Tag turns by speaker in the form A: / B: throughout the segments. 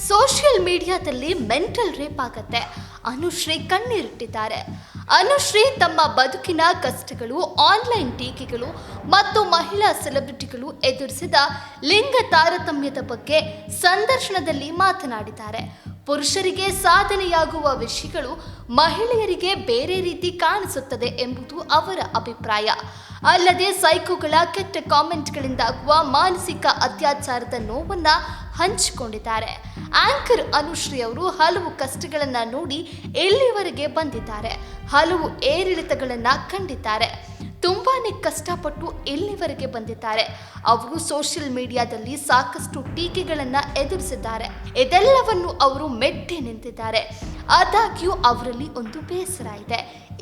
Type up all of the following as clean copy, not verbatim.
A: Social ಮೀಡಿಯಾದಲ್ಲಿ mental rape ಆಗತ್ತೆ. ಅನುಶ್ರೀ ಕಣ್ಣೀರಿಟ್ಟಿದ್ದಾರೆ. ಅನುಶ್ರೀ ತಮ್ಮ ಬದುಕಿನ ಕಷ್ಟಗಳು, ಆನ್ಲೈನ್ ಟೀಕೆಗಳು ಮತ್ತು ಮಹಿಳಾ ಸೆಲೆಬ್ರಿಟಿಗಳು ಎದುರಿಸಿದ ಲಿಂಗ ತಾರತಮ್ಯದ ಬಗ್ಗೆ ಸಂದರ್ಶನದಲ್ಲಿ ಮಾತನಾಡಿದ್ದಾರೆ. ಪುರುಷರಿಗೆ ಸಾಧನೆಯಾಗುವ ವಿಷಯಗಳು ಮಹಿಳೆಯರಿಗೆ ಬೇರೆ ರೀತಿ ಕಾಣಿಸುತ್ತದೆ ಎಂಬುದು ಅವರ ಅಭಿಪ್ರಾಯ. ಅಲ್ಲದೆ ಸೈಕೋಗಳ ಕೆಟ್ಟ ಕಾಮೆಂಟ್ಗಳಿಂದಾಗುವ ಮಾನಸಿಕ ಅತ್ಯಾಚಾರದ ನೋವನ್ನ ಹಂಚಿಕೊಂಡಿದ್ದಾರೆ. ಆಂಕರ್ ಅನುಶ್ರೀ ಅವರು ಹಲವು ಕಷ್ಟಗಳನ್ನ ನೋಡಿ ಇಲ್ಲಿವರೆಗೆ ಬಂದಿದ್ದಾರೆ. ಹಲವು ಏರಿಳಿತಗಳನ್ನ ಕಂಡಿದ್ದಾರೆ. ತುಂಬಾನೇ ಕಷ್ಟಪಟ್ಟು ಇಲ್ಲಿವರೆಗೆ ಬಂದಿದ್ದಾರೆ. ಅವರು ಸೋಷಿಯಲ್ ಮೀಡಿಯಾದಲ್ಲಿ ಸಾಕಷ್ಟು ಟೀಕೆಗಳನ್ನ ಎದುರಿಸಿದ್ದಾರೆ. ಇದೆಲ್ಲವನ್ನು ಅವರು ಮೆಟ್ಟಿ ನಿಂತಿದ್ದಾರೆ. ಆದಾಗ್ಯೂ ಅವರಲ್ಲಿ ಒಂದು ಬೇಸರ ಇದೆ.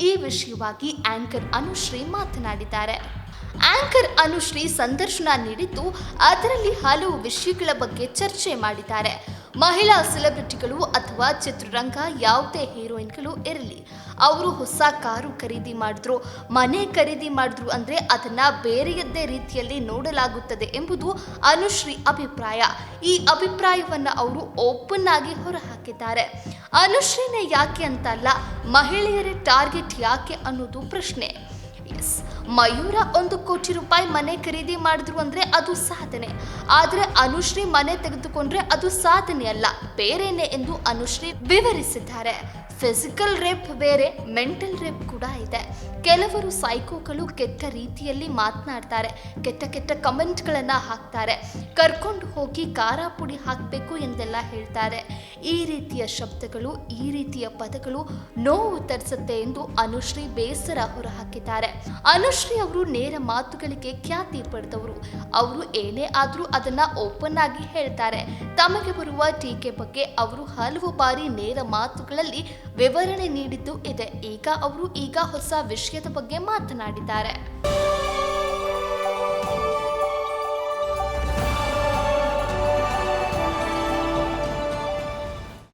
A: ಈ ವಿಷಯವಾಗಿ ಆಂಕರ್ ಅನುಶ್ರೀ ಮಾತನಾಡಿದ್ದಾರೆ. ಆಂಕರ್ ಅನುಶ್ರೀ ಸಂದರ್ಶನ ನೀಡಿದ್ದು ಅದರಲ್ಲಿ ಹಲವು ವಿಷಯಗಳ ಬಗ್ಗೆ ಚರ್ಚೆ ಮಾಡಿದ್ದಾರೆ. ಮಹಿಳಾ ಸೆಲೆಬ್ರಿಟಿಗಳು ಅಥವಾ ಚಿತ್ರರಂಗ ಯಾವುದೇ ಹೀರೋಯಿನ್ಗಳು ಇರಲಿ, ಅವರು ಹೊಸ ಕಾರು ಖರೀದಿ ಮಾಡಿದ್ರು, ಮನೆ ಖರೀದಿ ಮಾಡಿದ್ರು ಅಂದರೆ ಅದನ್ನ ಬೇರೆಯದ್ದೇ ರೀತಿಯಲ್ಲಿ ನೋಡಲಾಗುತ್ತದೆ ಎಂಬುದು ಅನುಶ್ರೀ ಅಭಿಪ್ರಾಯ. ಈ ಅಭಿಪ್ರಾಯವನ್ನು ಅವರು ಓಪನ್ ಆಗಿ ಹೊರಹಾಕಿದ್ದಾರೆ. ಅನುಶ್ರೀನೇ ಯಾಕೆ ಅಂತಲ್ಲ, ಮಹಿಳೆಯರ ಟಾರ್ಗೆಟ್ ಯಾಕೆ ಅನ್ನೋದು ಪ್ರಶ್ನೆ. ಮಯೂರ 1 ಕೋಟಿ ರೂಪಾಯಿ ಮನೆ ಖರೀದಿ ಮಾಡಿದ್ರು ಅಂದ್ರೆ ಅದು ಸಾಧನೆ. ಆದ್ರೆ ಅನುಶ್ರೀ ಮನೆ ತೆಗೆದುಕೊಂಡ್ರೆ ಅದು ಸಾಧನೆ ಅಲ್ಲ, ಬೇರೆನೆ ಎಂದು ಅನುಶ್ರೀ ವಿವರಿಸಿದ್ದಾರೆ. ಫಿಸಿಕಲ್ ರೇಪ್ ಬೇರೆ, ಮೆಂಟಲ್ ರೇಪ್ ಕೂಡ ಇದೆ. ಕೆಲವರು ಸೈಕೋಗಳು ಕೆಟ್ಟ ರೀತಿಯಲ್ಲಿ ಮಾತನಾಡ್ತಾರೆ, ಕೆಟ್ಟ ಕಮೆಂಟ್ಗಳನ್ನ ಹಾಕ್ತಾರೆ, ಕರ್ಕೊಂಡು ಹೋಗಿ ಖಾರ ಪುಡಿ ಹಾಕಬೇಕು ಎಂದೆಲ್ಲ ಹೇಳ್ತಾರೆ. ಈ ರೀತಿಯ ಶಬ್ದಗಳು, ಈ ರೀತಿಯ ಪದಗಳು ನೋವು ತರಿಸುತ್ತೆ ಎಂದು ಅನುಶ್ರೀ ಬೇಸರ ಹೊರಹಾಕಿದ್ದಾರೆ. ಅನುಶ್ರೀ ಅವರು ನೇರ ಮಾತುಗಳಿಗೆ ಖ್ಯಾತಿ ಪಡೆದವರು. ಅವರು ಏನೇ ಆದರೂ ಅದನ್ನ ಓಪನ್ ಆಗಿ ಹೇಳ್ತಾರೆ. ತಮಗೆ ಬರುವ ಟೀಕೆ ಬಗ್ಗೆ ಅವರು ಹಲವು ಬಾರಿ ನೇರ ಮಾತುಗಳಲ್ಲಿ ವಿವರಣೆ ನೀಡಿದ್ದು ಇದೆ. ಈಗ ಅವರು ಹೊಸ ವಿಷಯದ ಬಗ್ಗೆ ಮಾತನಾಡಿದ್ದಾರೆ.